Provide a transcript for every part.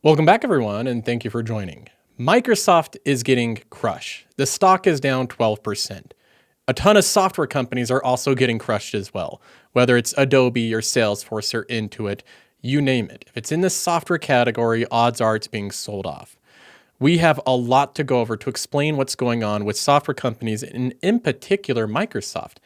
Welcome back, everyone, and thank you for joining. Microsoft is getting crushed. The stock is down 12%. A ton of software companies are also getting crushed as well, whether it's Adobe or Salesforce or Intuit, you name it. If it's in the software category, odds are it's being sold off. We have a lot to go over to explain what's going on with software companies, and in particular, Microsoft.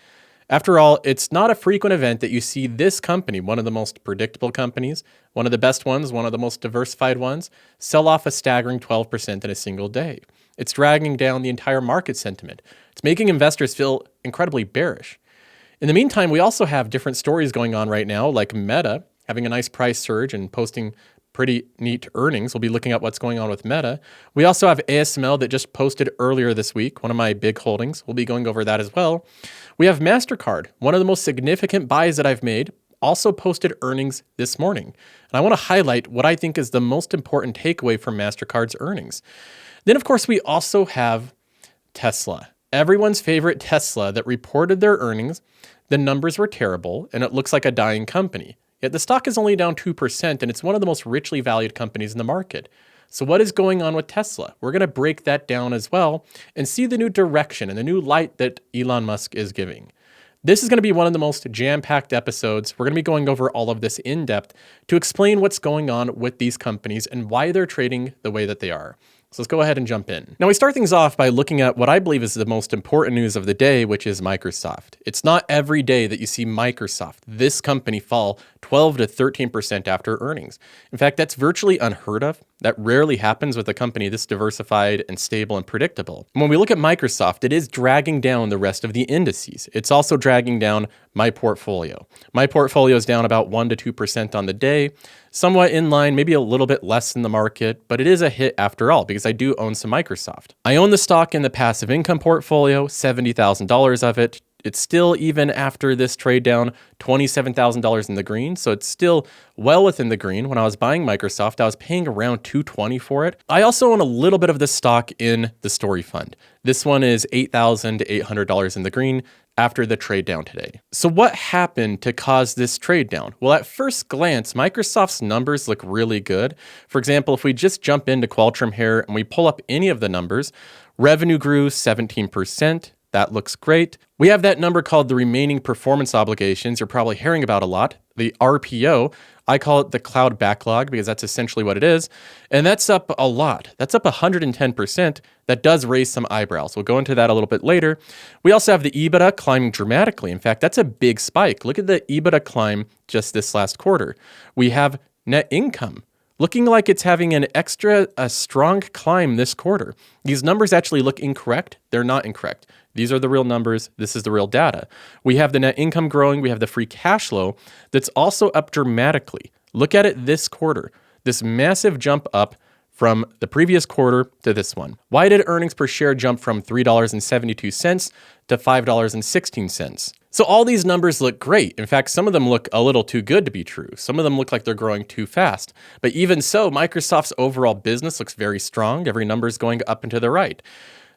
After all, it's not a frequent event that you see this company, one of the most predictable companies, one of the best ones, one of the most diversified ones, sell off a staggering 12% in a single day. It's dragging down the entire market sentiment. It's making investors feel incredibly bearish. In the meantime, we also have different stories going on right now, like Meta having a nice price surge and posting pretty neat earnings. We'll be looking at what's going on with Meta. We also have ASML that just posted earlier this week, one of my big holdings. We'll be going over that as well. We have Mastercard, one of the most significant buys that I've made, also posted earnings this morning. And I want to highlight what I think is the most important takeaway from Mastercard's earnings. Then, of course, we also have Tesla, everyone's favorite Tesla that reported their earnings. The numbers were terrible, and it looks like a dying company. Yet the stock is only down 2%, and it's one of the most richly valued companies in the market. So what is going on with Tesla? We're going to break that down as well and see the new direction and the new light that Elon Musk is giving. This is going to be one of the most jam-packed episodes. We're going to be going over all of this in depth to explain what's going on with these companies and why they're trading the way that they are. So let's go ahead and jump in. Now, we start things off by looking at what I believe is the most important news of the day, which is Microsoft. It's not every day that you see Microsoft, this company, fall 12 to 13% after earnings. In fact, that's virtually unheard of. That rarely happens with a company this diversified and stable and predictable. And when we look at Microsoft, it is dragging down the rest of the indices. It's also dragging down my portfolio. My portfolio is down about 1 to 2% on the day, somewhat in line, maybe a little bit less than the market, but it is a hit after all because I do own some Microsoft. I own the stock in the passive income portfolio, $70,000 of it. It's still, even after this trade down, $27,000 in the green. So it's still well within the green. When I was buying Microsoft, I was paying around $220 for it. I also own a little bit of this stock in the Story Fund. This one is $8,800 in the green after the trade down today. So what happened to cause this trade down? Well, at first glance, Microsoft's numbers look really good. For example, if we just jump into Qualtrim here and we pull up any of the numbers, revenue grew 17%. That looks great. We have that number called the remaining performance obligations. You're probably hearing about a lot. The RPO, I call it the cloud backlog because that's essentially what it is. And that's up a lot. That's up 110%. That does raise some eyebrows. We'll go into that a little bit later. We also have the EBITDA climbing dramatically. In fact, that's a big spike. Look at the EBITDA climb just this last quarter. We have net income looking like it's having a strong climb this quarter. These numbers actually look incorrect. They're not incorrect. These are the real numbers. This is the real data. We have the net income growing. We have the free cash flow that's also up dramatically. Look at it this quarter, this massive jump up from the previous quarter to this one. Why did earnings per share jump from $3.72 to $5.16? So all these numbers look great. In fact, some of them look a little too good to be true. Some of them look like they're growing too fast. But even so, Microsoft's overall business looks very strong. Every number is going up and to the right.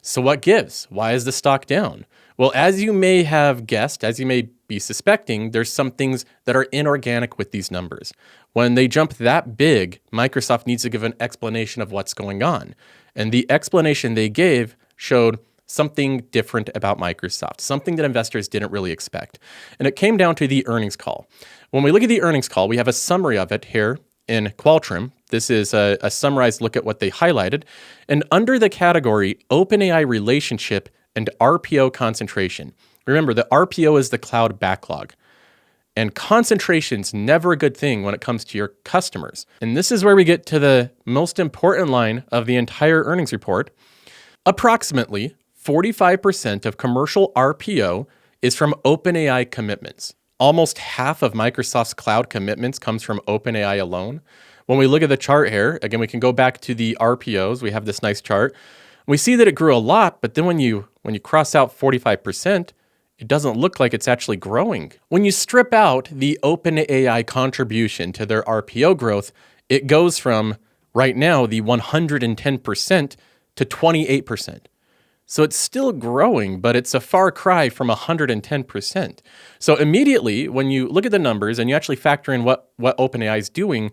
So what gives? Why is the stock down? Well, as you may have guessed, as you may be suspecting, there's some things that are inorganic with these numbers. When they jump that big, Microsoft needs to give an explanation of what's going on. And the explanation they gave showed something different about Microsoft, something that investors didn't really expect. And it came down to the earnings call. When we look at the earnings call, we have a summary of it here in Qualtrim. This is a summarized look at what they highlighted. And under the category OpenAI relationship and RPO concentration, remember the RPO is the cloud backlog. And concentration's never a good thing when it comes to your customers. And this is where we get to the most important line of the entire earnings report. Approximately 45% of commercial RPO is from OpenAI commitments. Almost half of Microsoft's cloud commitments comes from OpenAI alone. When we look at the chart here, again, we can go back to the RPOs. We have this nice chart. We see that it grew a lot, but then when you cross out 45%, it doesn't look like it's actually growing. When you strip out the OpenAI contribution to their RPO growth, it goes from right now the 110% to 28%. So it's still growing, but it's a far cry from 110%. So immediately, when you look at the numbers and you actually factor in what OpenAI is doing,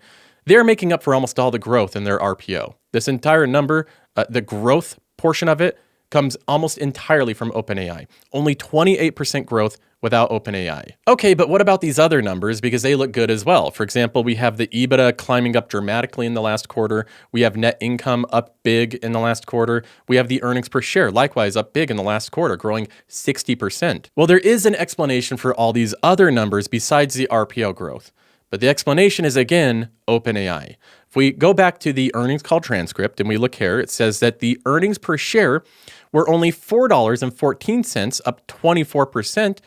They're making up for almost all the growth in their RPO. This entire number, the growth portion of it, comes almost entirely from OpenAI. Only 28% growth without OpenAI. Okay, but what about these other numbers? Because they look good as well. For example, we have the EBITDA climbing up dramatically in the last quarter. We have net income up big in the last quarter. We have the earnings per share, likewise up big in the last quarter, growing 60%. Well, there is an explanation for all these other numbers besides the RPO growth. But the explanation is, again, OpenAI. If we go back to the earnings call transcript and we look here, it says that the earnings per share were only $4.14, up 24%,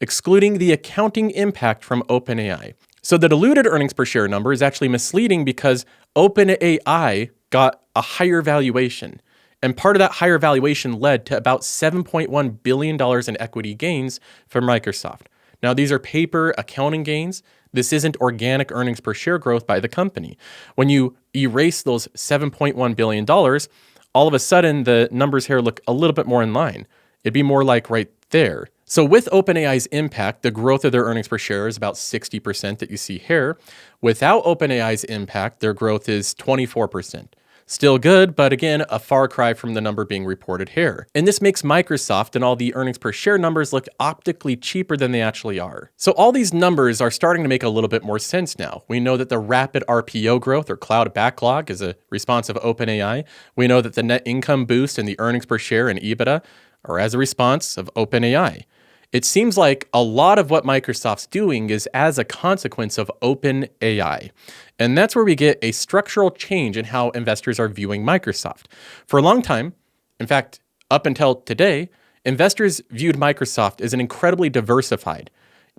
excluding the accounting impact from OpenAI. So the diluted earnings per share number is actually misleading because OpenAI got a higher valuation. And part of that higher valuation led to about $7.1 billion in equity gains from Microsoft. Now, these are paper accounting gains. This isn't organic earnings per share growth by the company. When you erase those $7.1 billion, all of a sudden the numbers here look a little bit more in line. It'd be more like right there. So with OpenAI's impact, the growth of their earnings per share is about 60% that you see here. Without OpenAI's impact, their growth is 24%. Still good, but again, a far cry from the number being reported here. And this makes Microsoft and all the earnings per share numbers look optically cheaper than they actually are. So all these numbers are starting to make a little bit more sense now. We know that the rapid RPO growth or cloud backlog is a response of OpenAI. We know that the net income boost and the earnings per share and EBITDA are as a response of OpenAI. It seems like a lot of what Microsoft's doing is as a consequence of OpenAI. And that's where we get a structural change in how investors are viewing Microsoft. For a long time, in fact, up until today, investors viewed Microsoft as an incredibly diversified,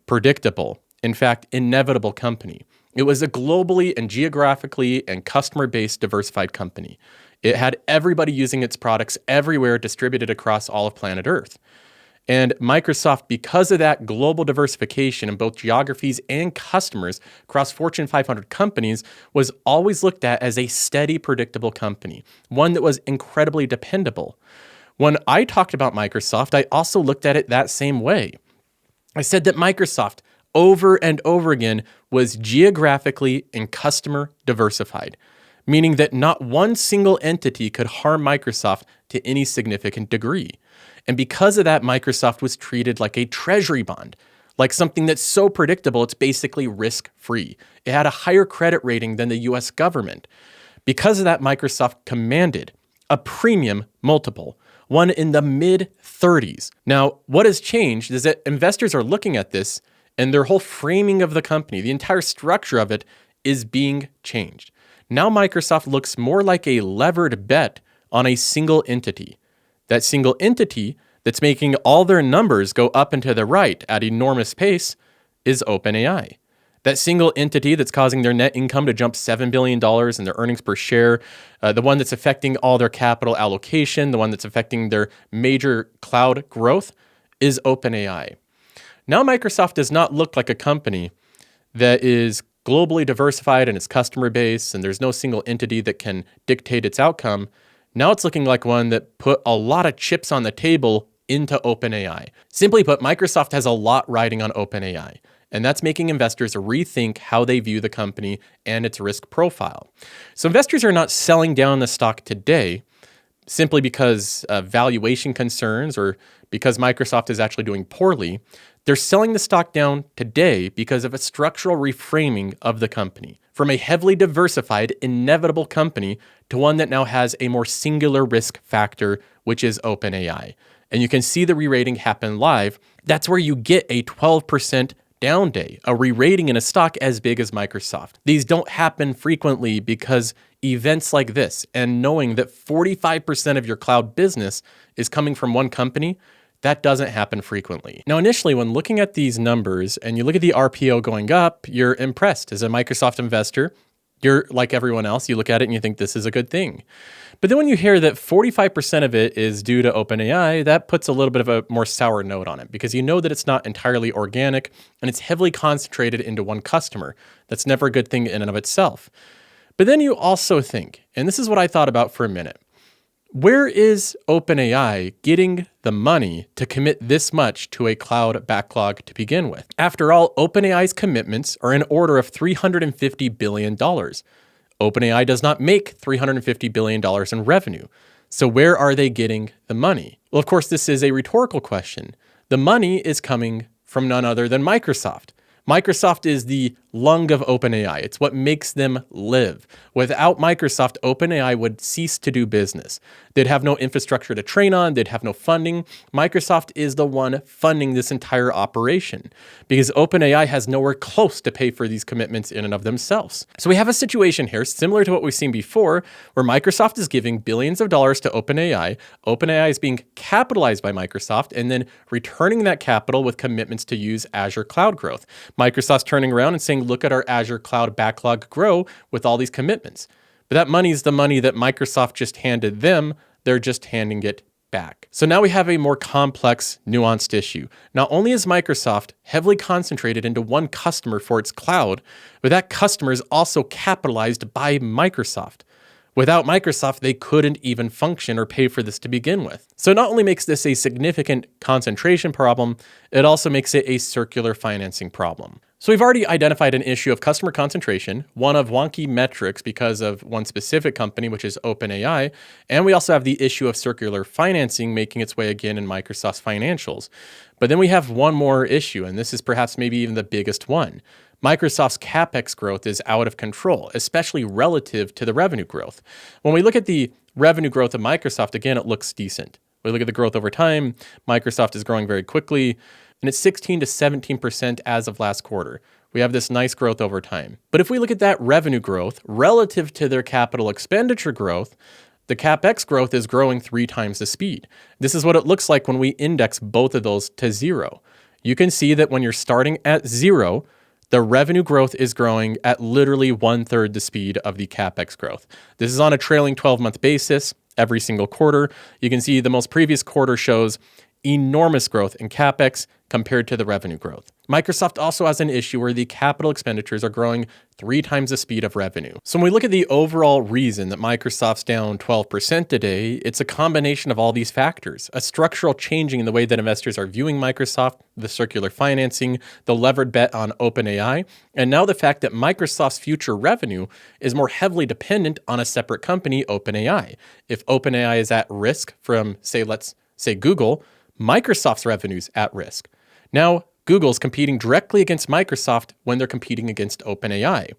predictable, in fact, inevitable company. It was a globally and geographically and customer-based diversified company. It had everybody using its products everywhere, distributed across all of planet Earth. And Microsoft, because of that global diversification in both geographies and customers across Fortune 500 companies, was always looked at as a steady, predictable company, one that was incredibly dependable. When I talked about Microsoft, I also looked at it that same way. I said that Microsoft, over and over again, was geographically and customer diversified, meaning that not one single entity could harm Microsoft to any significant degree. And because of that, Microsoft was treated like a treasury bond, like something that's so predictable, it's basically risk-free. It had a higher credit rating than the US government. Because of that, Microsoft commanded a premium multiple, one in the mid-30s. Now, what has changed is that investors are looking at this and their whole framing of the company, the entire structure of it, is being changed. Now Microsoft looks more like a levered bet on a single entity. That single entity that's making all their numbers go up and to the right at enormous pace is OpenAI. That single entity that's causing their net income to jump $7 billion and their earnings per share, the one that's affecting all their capital allocation, the one that's affecting their major cloud growth is OpenAI. Now Microsoft does not look like a company that is globally diversified in its customer base and there's no single entity that can dictate its outcome. Now it's looking like one that put a lot of chips on the table into OpenAI. Simply put, Microsoft has a lot riding on OpenAI, and that's making investors rethink how they view the company and its risk profile. So investors are not selling down the stock today simply because of valuation concerns or because Microsoft is actually doing poorly. They're selling the stock down today because of a structural reframing of the company, from a heavily diversified, inevitable company to one that now has a more singular risk factor, which is OpenAI. And you can see the re-rating happen live. That's where you get a 12% down day, a re-rating in a stock as big as Microsoft. These don't happen frequently because events like this and knowing that 45% of your cloud business is coming from one company, that doesn't happen frequently. Now, initially, when looking at these numbers and you look at the RPO going up, you're impressed. As a Microsoft investor, you're like everyone else, you look at it and you think this is a good thing. But then when you hear that 45% of it is due to OpenAI, that puts a little bit of a more sour note on it because you know that it's not entirely organic and it's heavily concentrated into one customer. That's never a good thing in and of itself. But then you also think, and this is what I thought about for a minute, where is OpenAI getting the money to commit this much to a cloud backlog to begin with? After all, OpenAI's commitments are in order of $350 billion. OpenAI does not make $350 billion in revenue. So where are they getting the money? Well, of course, this is a rhetorical question. The money is coming from none other than Microsoft. Microsoft is the lung of OpenAI. It's what makes them live. Without Microsoft, OpenAI would cease to do business. They'd have no infrastructure to train on. They'd have no funding. Microsoft is the one funding this entire operation because OpenAI has nowhere close to pay for these commitments in and of themselves. So we have a situation here similar to what we've seen before where Microsoft is giving billions of dollars to OpenAI. OpenAI is being capitalized by Microsoft and then returning that capital with commitments to use Azure cloud growth. Microsoft's turning around and saying, look at our Azure cloud backlog grow with all these commitments. But that money is the money that Microsoft just handed them. They're just handing it back. So now we have a more complex, nuanced issue. Not only is Microsoft heavily concentrated into one customer for its cloud, but that customer is also capitalized by Microsoft. Without Microsoft, they couldn't even function or pay for this to begin with. So it not only makes this a significant concentration problem, it also makes it a circular financing problem. So we've already identified an issue of customer concentration, one of wonky metrics because of one specific company, which is OpenAI, and we also have the issue of circular financing making its way again in Microsoft's financials. But then we have one more issue, and this is perhaps maybe even the biggest one. Microsoft's CapEx growth is out of control, especially relative to the revenue growth. When we look at the revenue growth of Microsoft, again, it looks decent. We look at the growth over time, Microsoft is growing very quickly, and it's 16 to 17% as of last quarter. We have this nice growth over time. But if we look at that revenue growth relative to their capital expenditure growth, the CapEx growth is growing 3 times the speed. This is what it looks like when we index both of those to 0. You can see that when you're starting at 0, the revenue growth is growing at literally 1/3 the speed of the CapEx growth. This is on a trailing 12-month basis every single quarter. You can see the most previous quarter shows enormous growth in CapEx compared to the revenue growth. Microsoft also has an issue where the capital expenditures are growing 3 times the speed of revenue. So when we look at the overall reason that Microsoft's down 12% today, it's a combination of all these factors. A structural changing in the way that investors are viewing Microsoft, the circular financing, the levered bet on OpenAI, and now the fact that Microsoft's future revenue is more heavily dependent on a separate company, OpenAI. If OpenAI is at risk from, let's say Google, Microsoft's revenue's at risk. Now, Google's competing directly against Microsoft when they're competing against OpenAI.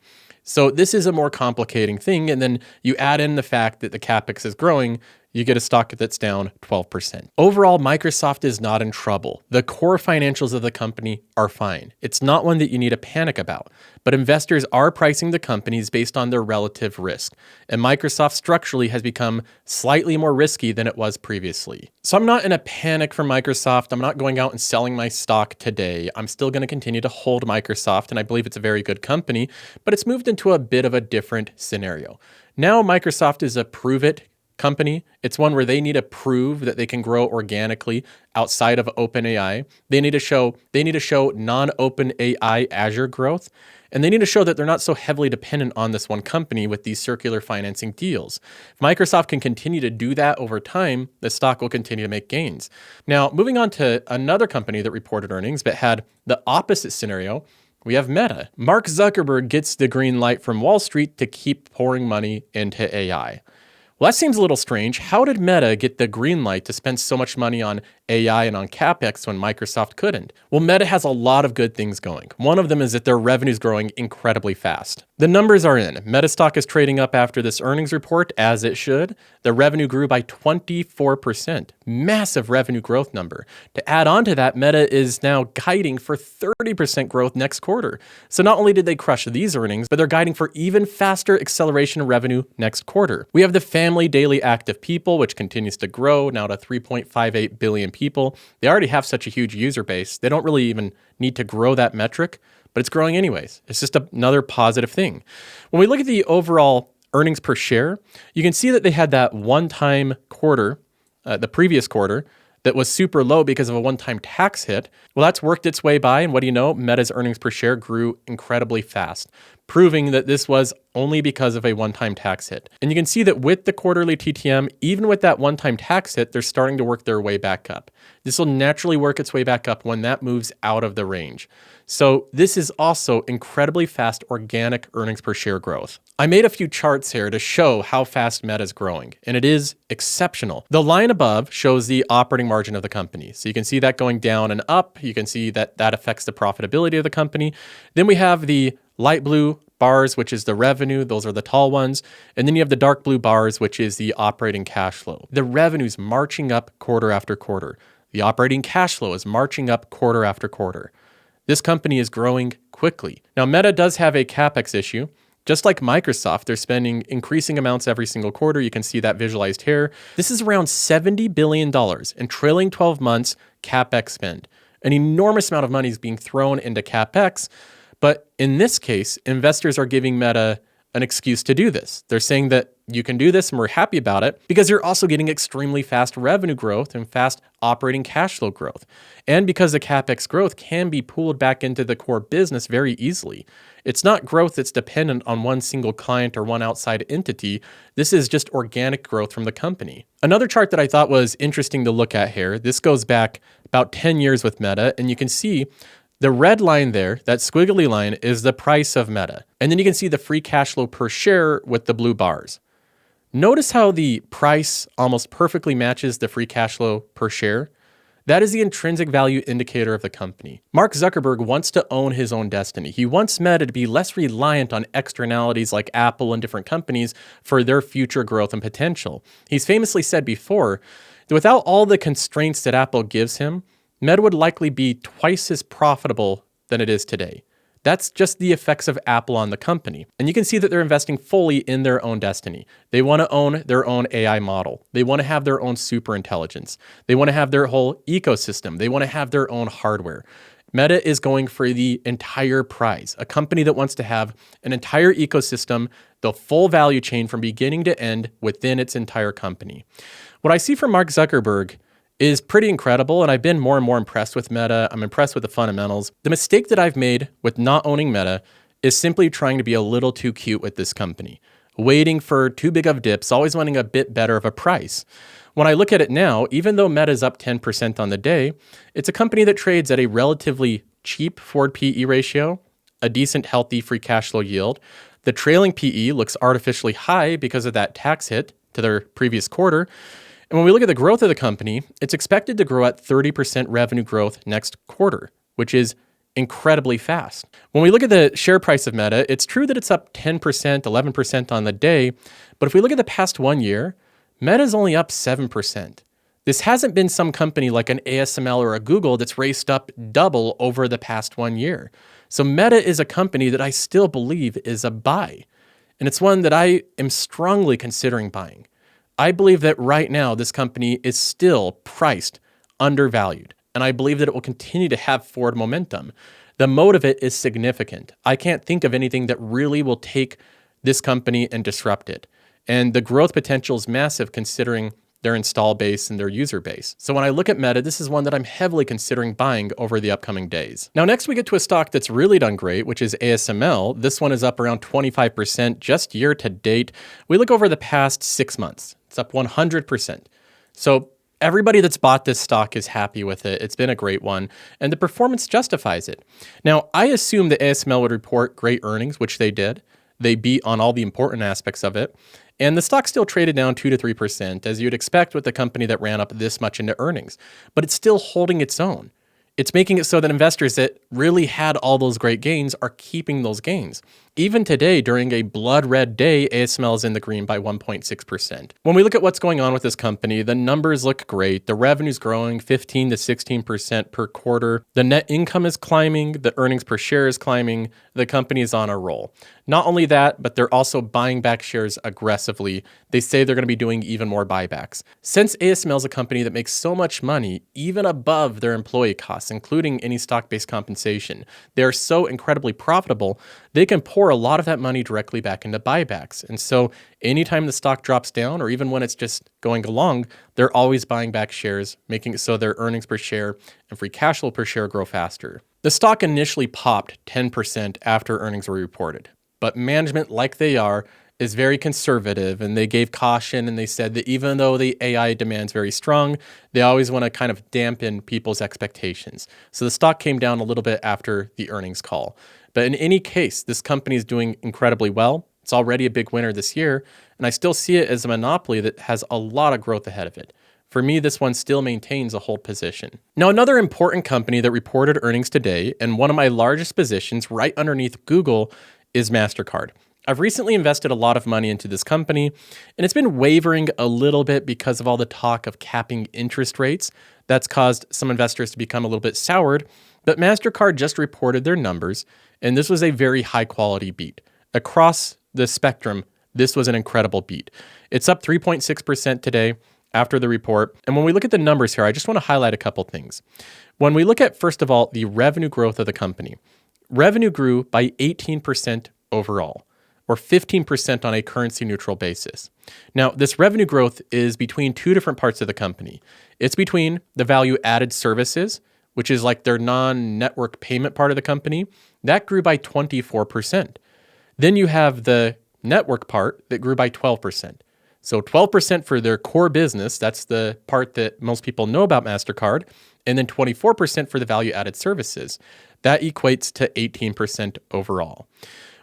So this is a more complicating thing. And then you add in the fact that the CapEx is growing, you get a stock that's down 12%. Overall, Microsoft is not in trouble. The core financials of the company are fine. It's not one that you need to panic about, but investors are pricing the companies based on their relative risk. And Microsoft structurally has become slightly more risky than it was previously. So I'm not in a panic for Microsoft. I'm not going out and selling my stock today. I'm still going to continue to hold Microsoft, and I believe it's a very good company, but it's moved into a bit of a different scenario. Now Microsoft is a prove it company. It's one where they need to prove that they can grow organically outside of OpenAI. They need to show non-OpenAI Azure growth, and they need to show that they're not so heavily dependent on this one company with these circular financing deals. If Microsoft can continue to do that over time, the stock will continue to make gains. Now, moving on to another company that reported earnings but had the opposite scenario, we have Meta. Mark Zuckerberg gets the green light from Wall Street to keep pouring money into AI. Well, that seems a little strange. How did Meta get the green light to spend so much money on AI and on CapEx when Microsoft couldn't? Well, Meta has a lot of good things going. One of them is that their revenue is growing incredibly fast. The numbers are in. Meta stock is trading up after this earnings report, as it should. The revenue grew by 24%. Massive revenue growth number. To add on to that, Meta is now guiding for 30% growth next quarter. So not only did they crush these earnings, but they're guiding for even faster acceleration in revenue next quarter. We have the family daily active people, which continues to grow now to 3.58 billion people. They already have such a huge user base. They don't really even need to grow that metric, but it's growing anyways. It's just another positive thing. When we look at the overall earnings per share, you can see that they had that one-time quarter, the previous quarter, that was super low because of a one-time tax hit. Well, that's worked its way by, and what do you know? Meta's earnings per share grew incredibly fast. proving that this was only because of a one-time tax hit. And you can see that with the quarterly TTM, even with that one-time tax hit, they're starting to work their way back up. This will naturally work its way back up when that moves out of the range. So this is also incredibly fast organic earnings per share growth. I made a few charts here to show how fast Meta is growing, and it is exceptional. The line above shows the operating margin of the company. So you can see that going down and up. You can see that that affects the profitability of the company. Then we have the light blue bars, which is the revenue. Those are the tall ones. And then you have the dark blue bars, which is the operating cash flow. The revenue's marching up quarter after quarter. The operating cash flow is marching up quarter after quarter. This company is growing quickly. Now, Meta does have a CapEx issue. Just like Microsoft, they're spending increasing amounts every single quarter. You can see that visualized here. This is around $70 billion in trailing 12 months CapEx spend. An enormous amount of money is being thrown into CapEx. But in this case, investors are giving Meta an excuse to do this. They're saying that you can do this and we're happy about it because you're also getting extremely fast revenue growth and fast operating cash flow growth. And because the CapEx growth can be pulled back into the core business very easily. It's not growth that's dependent on one single client or one outside entity. This is just organic growth from the company. Another chart that I thought was interesting to look at here, this goes back about 10 years with Meta, and you can see the red line there, that squiggly line, is the price of Meta. And then you can see the free cash flow per share with the blue bars. Notice how the price almost perfectly matches the free cash flow per share. That is the intrinsic value indicator of the company. Mark Zuckerberg wants to own his own destiny. He wants Meta to be less reliant on externalities like Apple and different companies for their future growth and potential. He's famously said before that without all the constraints that Apple gives him, Meta would likely be twice as profitable than it is today. That's just the effects of Apple on the company. And you can see that they're investing fully in their own destiny. They want to own their own AI model. They want to have their own super intelligence. They want to have their whole ecosystem. They want to have their own hardware. Meta is going for the entire prize, a company that wants to have an entire ecosystem, the full value chain from beginning to end within its entire company. What I see from Mark Zuckerberg is pretty incredible, and I've been more and more impressed with Meta. I'm impressed with the fundamentals. The mistake that I've made with not owning Meta is simply trying to be a little too cute with this company, waiting for too big of dips, always wanting a bit better of a price. When I look at it now, even though Meta is up 10% on the day, it's a company that trades at a relatively cheap forward PE ratio, a decent healthy free cash flow yield. The trailing PE looks artificially high because of that tax hit to their previous quarter. And when we look at the growth of the company, it's expected to grow at 30% revenue growth next quarter, which is incredibly fast. When we look at the share price of Meta, it's true that it's up 10%, 11% on the day, but if we look at the past 1 year, Meta is only up 7%. This hasn't been some company like an ASML or a Google that's raced up double over the past 1 year. So Meta is a company that I still believe is a buy, and it's one that I am strongly considering buying. I believe that right now, this company is still priced undervalued, and I believe that it will continue to have forward momentum. The moat of it is significant. I can't think of anything that really will take this company and disrupt it. And the growth potential is massive considering their install base and their user base. So when I look at Meta, this is one that I'm heavily considering buying over the upcoming days. Now, next we get to a stock that's really done great, which is ASML. This one is up around 25% just year to date. We look over the past 6 months. It's up 100%. So everybody that's bought this stock is happy with it. It's been a great one, and the performance justifies it. Now, I assume that ASML would report great earnings, which they did. They beat on all the important aspects of it. And the stock still traded down 2 to 3%, as you'd expect with a company that ran up this much into earnings. But it's still holding its own. It's making it so that investors that really had all those great gains are keeping those gains. Even today, during a blood red day, ASML is in the green by 1.6%. When we look at what's going on with this company, the numbers look great. The revenue's growing 15 to 16% per quarter. The net income is climbing. The earnings per share is climbing. The company is on a roll. Not only that, but they're also buying back shares aggressively. They say they're going to be doing even more buybacks. Since ASML is a company that makes so much money, even above their employee costs, including any stock-based compensation, they are so incredibly profitable, they can pour a lot of that money directly back into buybacks. And so anytime the stock drops down, or even when it's just going along, they're always buying back shares, making it so their earnings per share and free cash flow per share grow faster. The stock initially popped 10% after earnings were reported, but management, like they are, is very conservative, and they gave caution, and they said that even though the AI demand's very strong, they always want to kind of dampen people's expectations. So the stock came down a little bit after the earnings call. But in any case, this company is doing incredibly well. It's already a big winner this year, and I still see it as a monopoly that has a lot of growth ahead of it. For me, this one still maintains a hold position. Now, another important company that reported earnings today, and one of my largest positions right underneath Google, is Mastercard. I've recently invested a lot of money into this company, and it's been wavering a little bit because of all the talk of capping interest rates. That's caused some investors to become a little bit soured, but Mastercard just reported their numbers, and this was a very high quality beat. Across the spectrum, this was an incredible beat. It's up 3.6% today after the report. And when we look at the numbers here, I just want to highlight a couple things. When we look at, first of all, the revenue growth of the company, revenue grew by 18% overall, or 15% on a currency neutral basis. Now, this revenue growth is between two different parts of the company. It's between the value added services, which is like their non-network payment part of the company. That grew by 24%. Then you have the network part that grew by 12%. So 12% for their core business, that's the part that most people know about Mastercard, and then 24% for the value added services. That equates to 18% overall.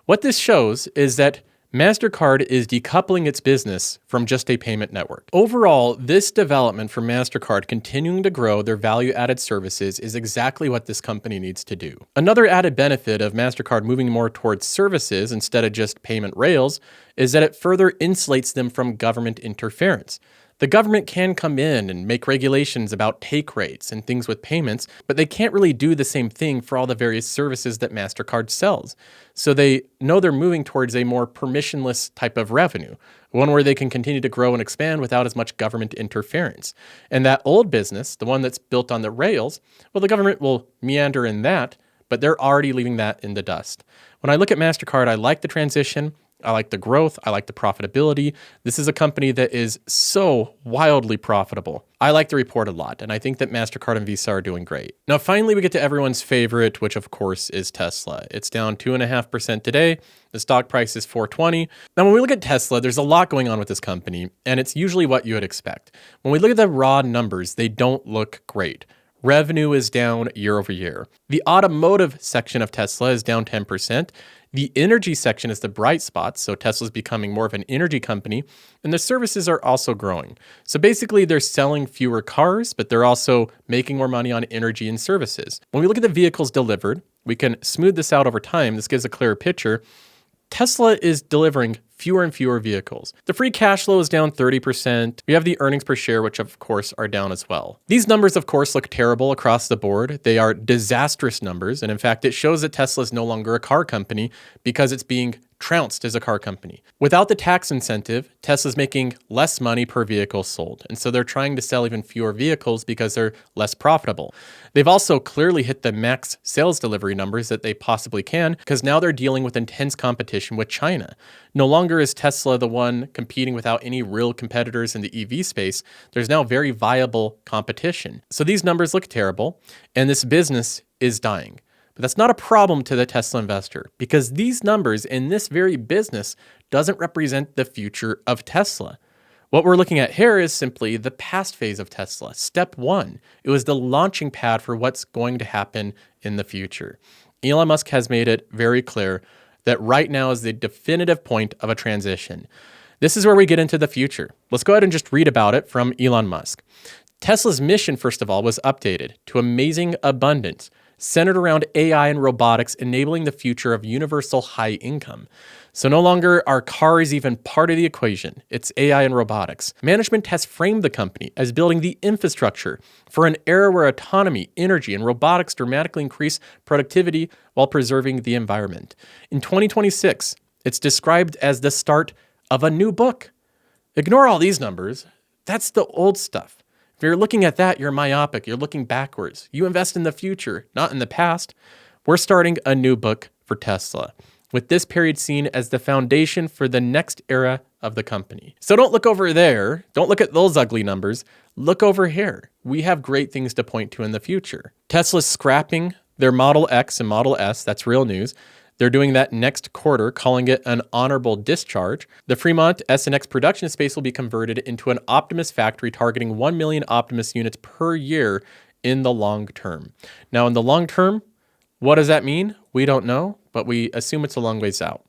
What this shows is that Mastercard is decoupling its business from just a payment network. Overall, this development for Mastercard continuing to grow their value-added services is exactly what this company needs to do. Another added benefit of Mastercard moving more towards services instead of just payment rails is that it further insulates them from government interference. The government can come in and make regulations about take rates and things with payments, but they can't really do the same thing for all the various services that Mastercard sells. So they know they're moving towards a more permissionless type of revenue, one where they can continue to grow and expand without as much government interference. And that old business, the one that's built on the rails, well, the government will meander in that, but they're already leaving that in the dust. When I look at Mastercard, I like the transition. I like the growth. I like the profitability. This is a company that is so wildly profitable. I like the report a lot, and I think that Mastercard and Visa are doing great. Now, finally, we get to everyone's favorite, which of course is Tesla. It's down 2.5% today. The stock price is $4.20. Now, when we look at Tesla, there's a lot going on with this company, and it's usually what you would expect. When we look at the raw numbers, they don't look great. Revenue is down year over year. The automotive section of Tesla is down 10%. The energy section is the bright spot, so Tesla's becoming more of an energy company, and the services are also growing. So basically, they're selling fewer cars, but they're also making more money on energy and services. When we look at the vehicles delivered, we can smooth this out over time. This gives a clearer picture. Tesla is delivering fewer and fewer vehicles. The free cash flow is down 30%. We have the earnings per share, which of course are down as well. These numbers, of course, look terrible across the board. They are disastrous numbers. And in fact, it shows that Tesla is no longer a car company because it's being trounced as a car company. Without the tax incentive, Tesla's making less money per vehicle sold. And so they're trying to sell even fewer vehicles because they're less profitable. They've also clearly hit the max sales delivery numbers that they possibly can because now they're dealing with intense competition with China. No longer is Tesla the one competing without any real competitors in the EV space. There's now very viable competition. So these numbers look terrible, and this business is dying. But that's not a problem to the Tesla investor because these numbers in this very business doesn't represent the future of Tesla. What we're looking at here is simply the past phase of Tesla. Step one, it was the launching pad for what's going to happen in the future. Elon Musk has made it very clear that right now is the definitive point of a transition. This is where we get into the future. Let's go ahead and just read about it from Elon Musk. Tesla's mission, first of all, was updated to amazing abundance, centered around AI and robotics, enabling the future of universal high income. So no longer are cars even part of the equation. It's AI and robotics. Management has framed the company as building the infrastructure for an era where autonomy, energy, and robotics dramatically increase productivity while preserving the environment. In 2026, it's described as the start of a new book. Ignore all these numbers. That's the old stuff. If you're looking at that, you're myopic. You're looking backwards. You invest in the future, not in the past. We're starting a new book for Tesla, with this period seen as the foundation for the next era of the company. So don't look over there. Don't look at those ugly numbers. Look over here. We have great things to point to in the future. Tesla's scrapping their Model X and Model S. That's real news. They're doing that next quarter, calling it an honorable discharge. The Fremont SNX production space will be converted into an Optimus factory targeting 1 million Optimus units per year in the long term. Now, in the long term, what does that mean? We don't know, but we assume it's a long ways out.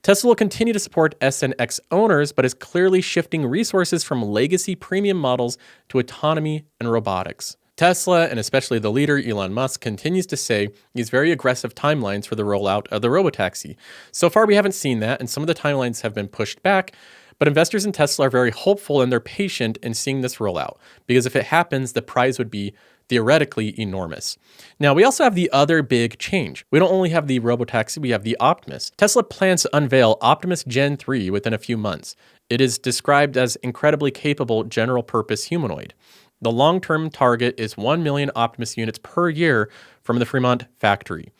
Tesla will continue to support SNX owners, but is clearly shifting resources from legacy premium models to autonomy and robotics. Tesla, and especially the leader, Elon Musk, continues to say these very aggressive timelines for the rollout of the robotaxi. So far, we haven't seen that, and some of the timelines have been pushed back, but investors in Tesla are very hopeful and they're patient in seeing this rollout, because if it happens, the prize would be theoretically enormous. Now, we also have the other big change. We don't only have the robotaxi, we have the Optimus. Tesla plans to unveil Optimus Gen 3 within a few months. It is described as incredibly capable general-purpose humanoid. The long-term target is 1 million Optimus units per year from the Fremont factory.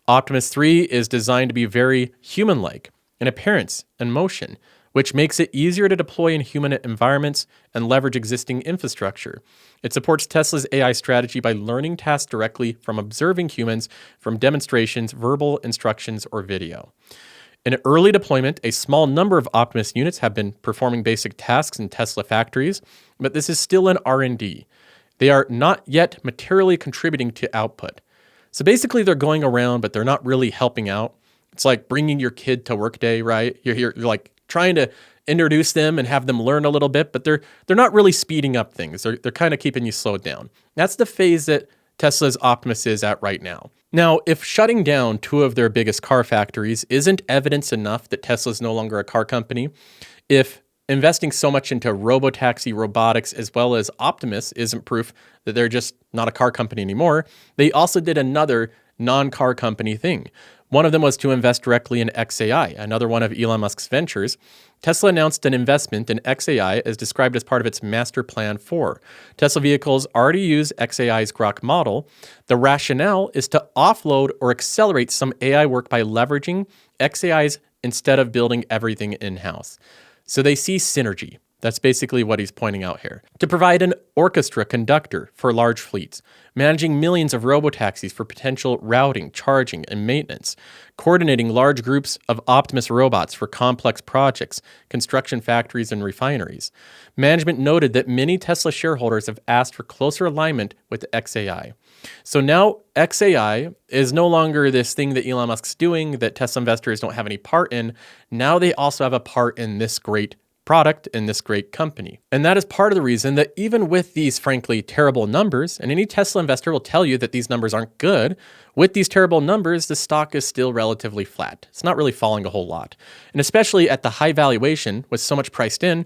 Optimus 3 is designed to be very human-like in appearance and motion, which makes it easier to deploy in human environments and leverage existing infrastructure. It supports Tesla's AI strategy by learning tasks directly from observing humans from demonstrations, verbal instructions, or video. In early deployment, a small number of Optimus units have been performing basic tasks in Tesla factories, but this is still in R&D. They are not yet materially contributing to output. So basically, they're going around, but they're not really helping out. It's like bringing your kid to work day, right? You're like trying to introduce them and have them learn a little bit, but they're not really speeding up things. They're kind of keeping you slowed down. That's the phase that Tesla's Optimus is at right now. Now, if shutting down two of their biggest car factories isn't evidence enough that Tesla's no longer a car company, if investing so much into robotaxi, robotics, as well as Optimus isn't proof that they're just not a car company anymore, they also did another non-car company thing. One of them was to invest directly in xAI, another one of Elon Musk's ventures. Tesla announced an investment in xAI as described as part of its master plan 4. Tesla vehicles already use xAI's Grok model. The rationale is to offload or accelerate some AI work by leveraging xAI's instead of building everything in-house. So they see synergy. That's basically what he's pointing out here. To provide an orchestra conductor for large fleets, managing millions of robotaxis for potential routing, charging, and maintenance, coordinating large groups of Optimus robots for complex projects, construction factories, and refineries. Management noted that many Tesla shareholders have asked for closer alignment with xAI. So now xAI is no longer this thing that Elon Musk's doing that Tesla investors don't have any part in. Now they also have a part in this great product in this great company. And that is part of the reason that even with these frankly terrible numbers, and any Tesla investor will tell you that these numbers aren't good, with these terrible numbers, the stock is still relatively flat. It's not really falling a whole lot. And especially at the high valuation with so much priced in,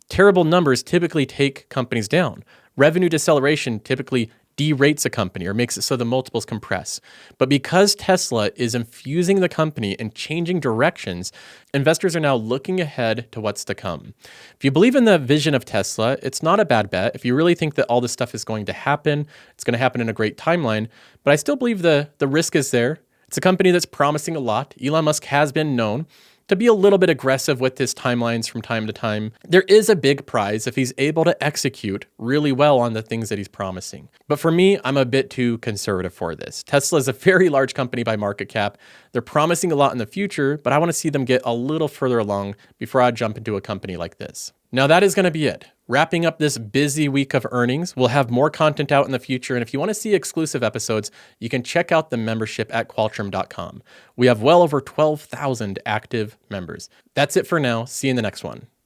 terrible numbers typically take companies down. Revenue deceleration typically derates a company or makes it so the multiples compress. But because Tesla is infusing the company and changing directions, investors are now looking ahead to what's to come. If you believe in the vision of Tesla, it's not a bad bet. If you really think that all this stuff is going to happen, it's going to happen in a great timeline. But I still believe the risk is there. It's a company that's promising a lot. Elon Musk has been known to be a little bit aggressive with his timelines from time to time. There is a big prize if he's able to execute really well on the things that he's promising. But for me, I'm a bit too conservative for this. Tesla is a very large company by market cap. They're promising a lot in the future, but I want to see them get a little further along before I jump into a company like this. Now that is going to be it. Wrapping up this busy week of earnings, we'll have more content out in the future. And if you want to see exclusive episodes, you can check out the membership at qualtrim.com. We have well over 12,000 active members. That's it for now. See you in the next one.